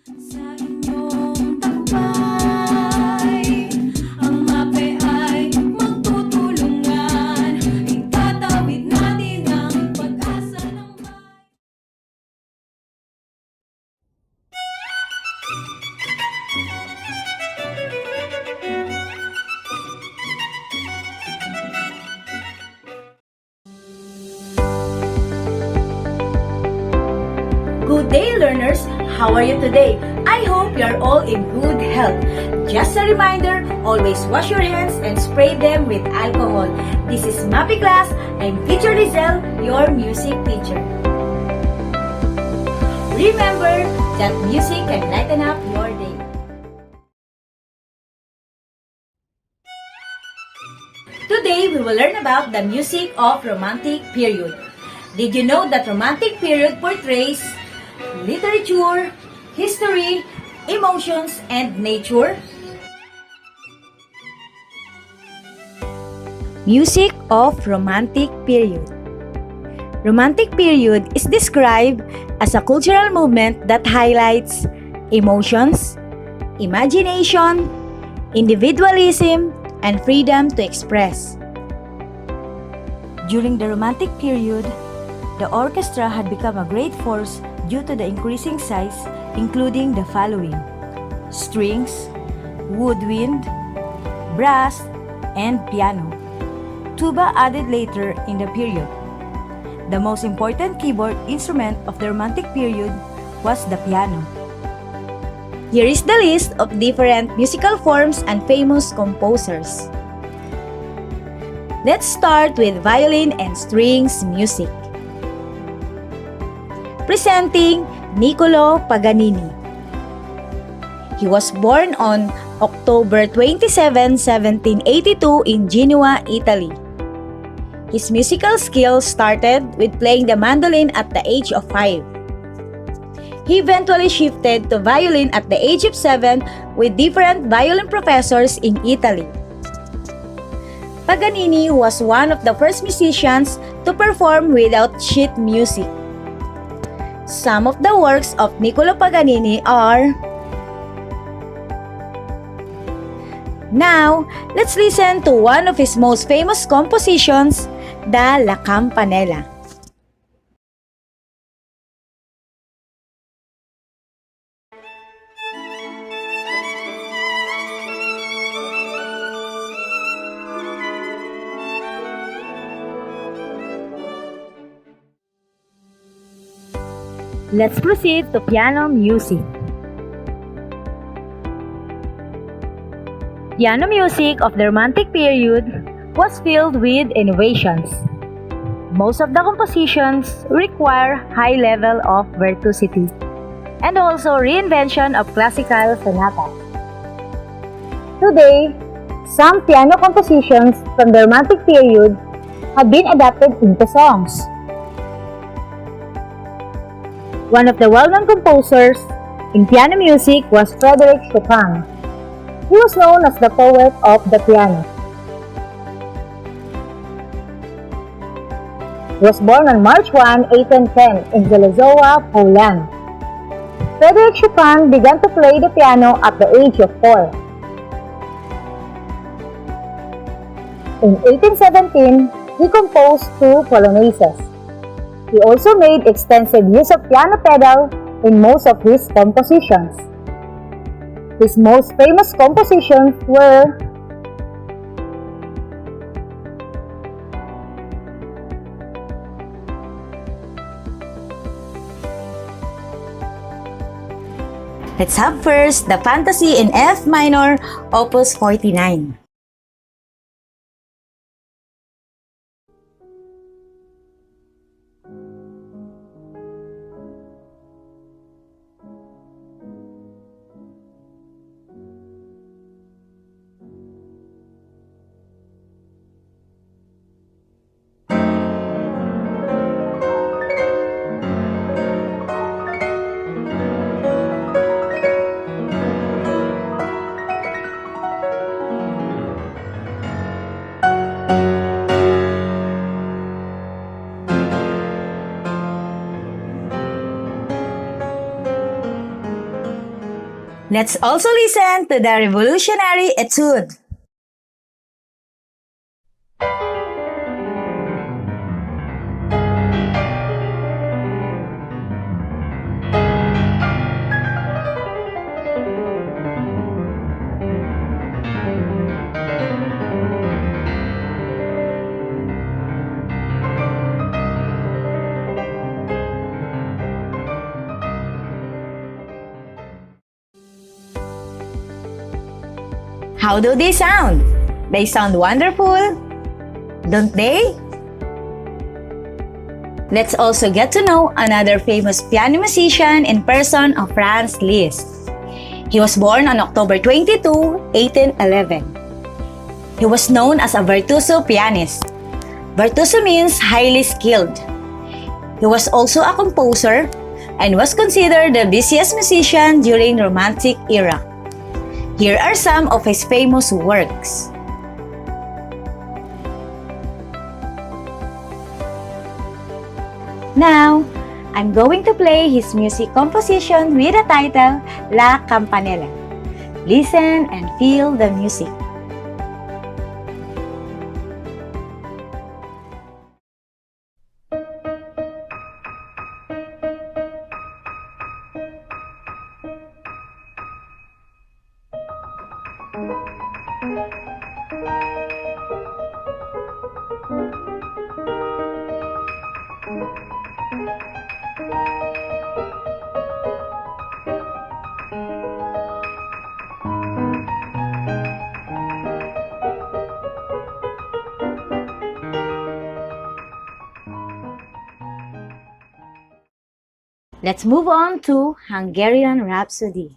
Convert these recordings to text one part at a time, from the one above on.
Sa inyong tagumpay, ang MAPE ay magtutulungan. Itatawid natin ang pag-asa ng bayan. Good day, learners! How are you today? I hope you are all in good health. Just a reminder, always wash your hands and spray them with alcohol. This is MAPI class. I'm Teacher Lizelle, your music teacher. Remember that music can lighten up your day. Today, we will learn about the music of Romantic period. Did you know that Romantic period portrays literature, history, emotions, and nature? Music of Romantic period. Romantic period is described as a cultural movement that highlights emotions, imagination, individualism, and freedom to express. During the Romantic period, the orchestra had become a great force due to the increasing size, including the following: strings, woodwind, brass, and piano. Tuba added later in the period. The most important keyboard instrument of the Romantic period was the piano. Here is the list of different musical forms and famous composers. Let's start with violin and strings music. Presenting Niccolò Paganini. He was born on October 27, 1782 in Genoa, Italy. His musical skills started with playing the mandolin at the age of 5. He eventually shifted to violin at the age of 7 with different violin professors in Italy. Paganini was one of the first musicians to perform without sheet music. Some of the works of Niccolò Paganini are... Now, let's listen to one of his most famous compositions, the La Campanella. Let's proceed to piano music. Piano music of the Romantic period was filled with innovations. Most of the compositions require high level of virtuosity and also reinvention of classical sonatas. Today, some piano compositions from the Romantic period have been adapted into songs. One of the well-known composers in piano music was Frédéric Chopin. He was known as the poet of the piano. He was born on March 1, 1810 in Zelezowa, Poland. Frédéric Chopin began to play the piano at the age of 4. In 1817, he composed 2 polonaises. He also made extensive use of piano pedal in most of his compositions. His most famous compositions were Let's have first the Fantasy in F minor, Opus 49. Let's also listen to the revolutionary etude. How do they sound? They sound wonderful, don't they? Let's also get to know another famous piano musician in person of Franz Liszt. He was born on October 22, 1811. He was known as a virtuoso pianist. Virtuoso means highly skilled. He was also a composer and was considered the busiest musician during the Romantic era. Here are some of his famous works. Now, I'm going to play his music composition with the title La Campanella. Listen and feel the music. Let's move on to Hungarian Rhapsody.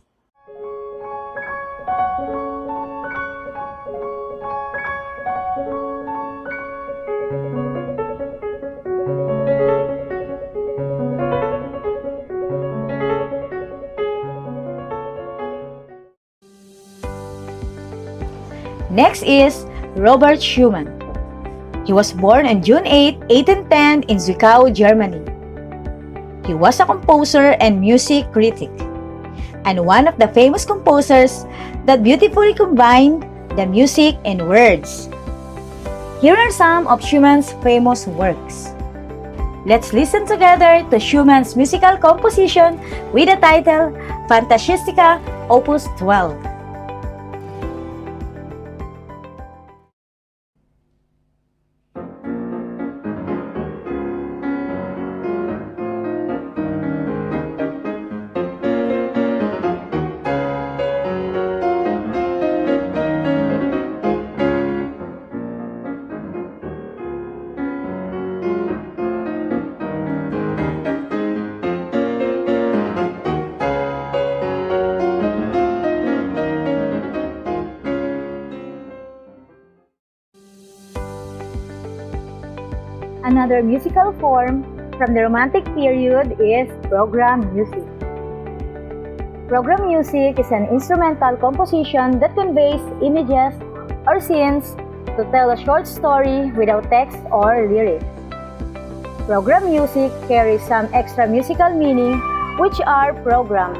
Next is Robert Schumann. He was born on June 8, 1810 in Zwickau, Germany. He was a composer and music critic, and one of the famous composers that beautifully combined the music and words. Here are some of Schumann's famous works. Let's listen together to Schumann's musical composition with the title Fantasistica Opus 12. Another musical form from the Romantic period is program music. Program music is an instrumental composition that conveys images or scenes to tell a short story without text or lyrics. Program music carries some extra musical meaning, which are program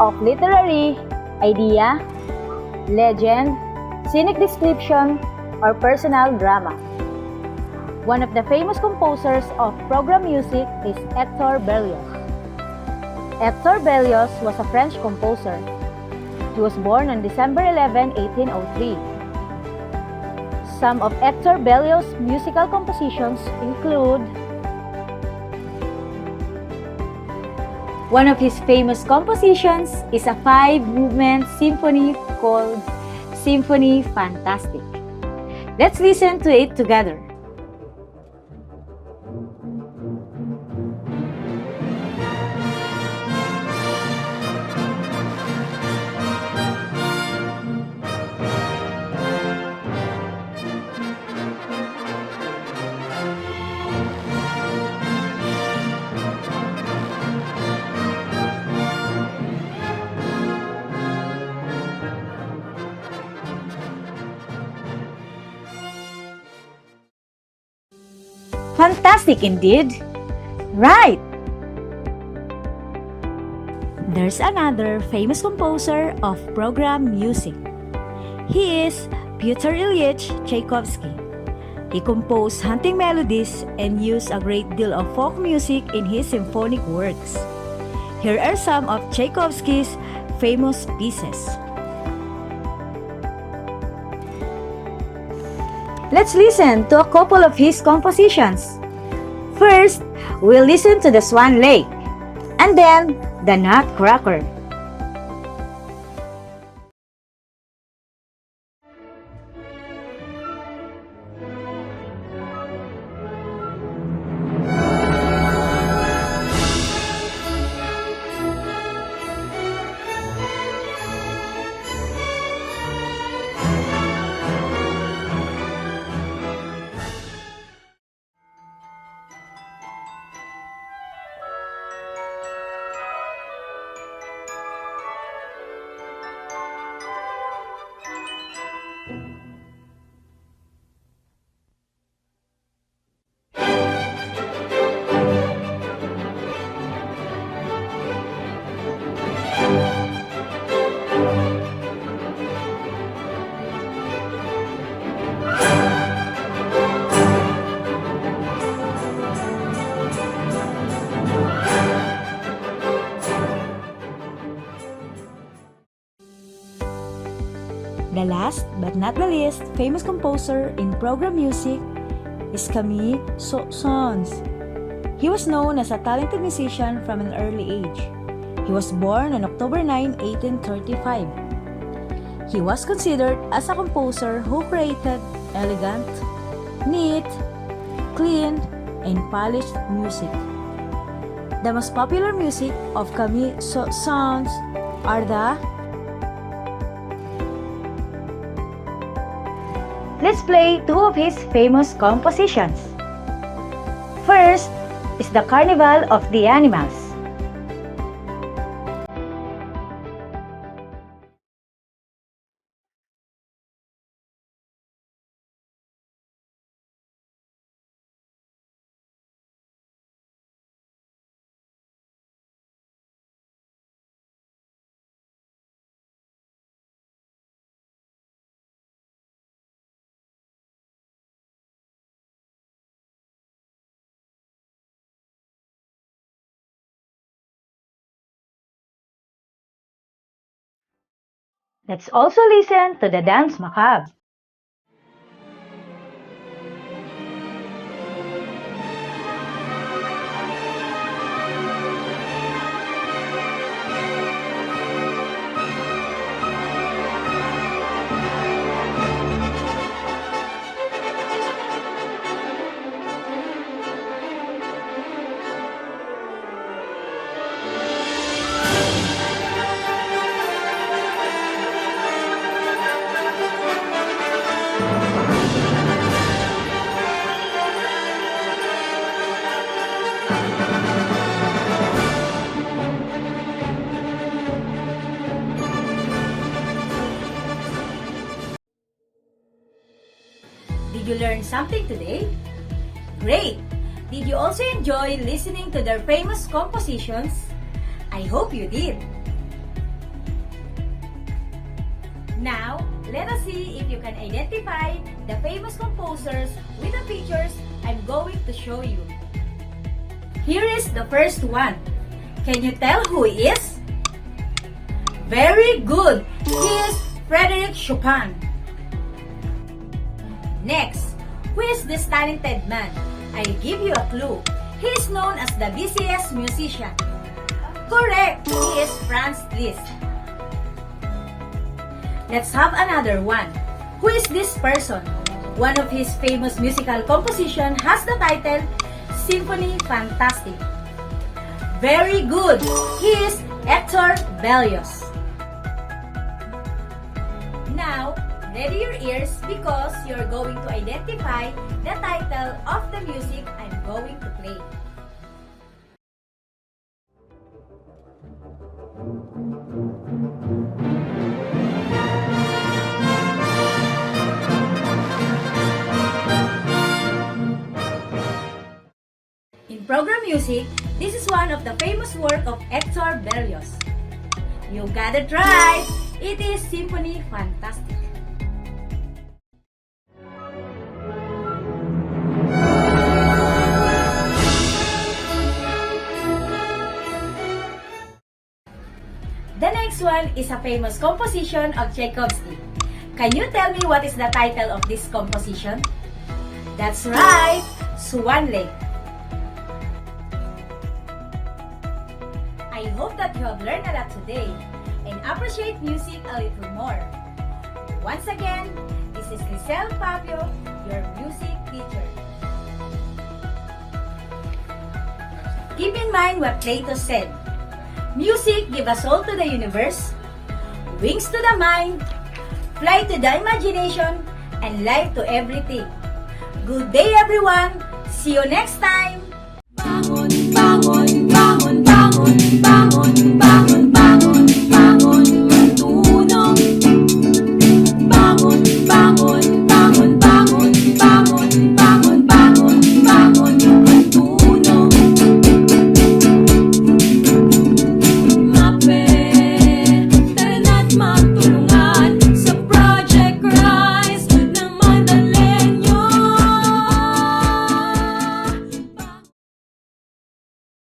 of literary, idea, legend, scenic description, or personal drama. One of the famous composers of program music is Hector Berlioz. Hector Berlioz was a French composer. He was born on December 11, 1803. Some of Hector Berlioz's musical compositions include one of his famous compositions is a 5-movement symphony called Symphonie Fantastique. Let's listen to it together. Fantastic indeed! Right! There's another famous composer of program music. He is Pyotr Ilyich Tchaikovsky. He composed hunting melodies and used a great deal of folk music in his symphonic works. Here are some of Tchaikovsky's famous pieces. Let's listen to a couple of his compositions. First, we'll listen to the Swan Lake, and then the Nutcracker. The last but not the least famous composer in program music is Camille Saint-Saëns. He was known as a talented musician from an early age. He was born on October 9, 1835. He was considered as a composer who created elegant, neat, clean, and polished music. The most popular music of Camille Saint-Saëns are the Let's play two of his famous compositions. First is the Carnival of the Animals. Let's also listen to the Dance Macabre. Did you learn something today? Great! Did you also enjoy listening to their famous compositions? I hope you did. Now, let us see if you can identify the famous composers with the pictures I'm going to show you. Here is the first one. Can you tell who he is? Very good! He is Frédéric Chopin. Next, who is this talented man? I'll give you a clue. He is known as the busiest musician. Correct! He is Franz Liszt. Let's have another one. Who is this person? One of his famous musical compositions has the title Symphonie Fantastique. Very good! He is Hector Berlioz. Now, ready your ears because you're going to identify the title of the music I'm going to play. In program music, this is one of the famous work of Hector Berlioz. You got it right! It is Symphony Fantastic. The next one is a famous composition of Tchaikovsky. Can you tell me what is the title of this composition? That's right, Swan Lake. I hope that you have learned a lot today and appreciate music a little more. Once again, this is Lisel Papio, your music teacher. Keep in mind what Plato said. Music give a soul to the universe, wings to the mind, fly to the imagination, and life to everything. Good day everyone! See you next time! Bangon, bangon, bangon, bangon, bangon.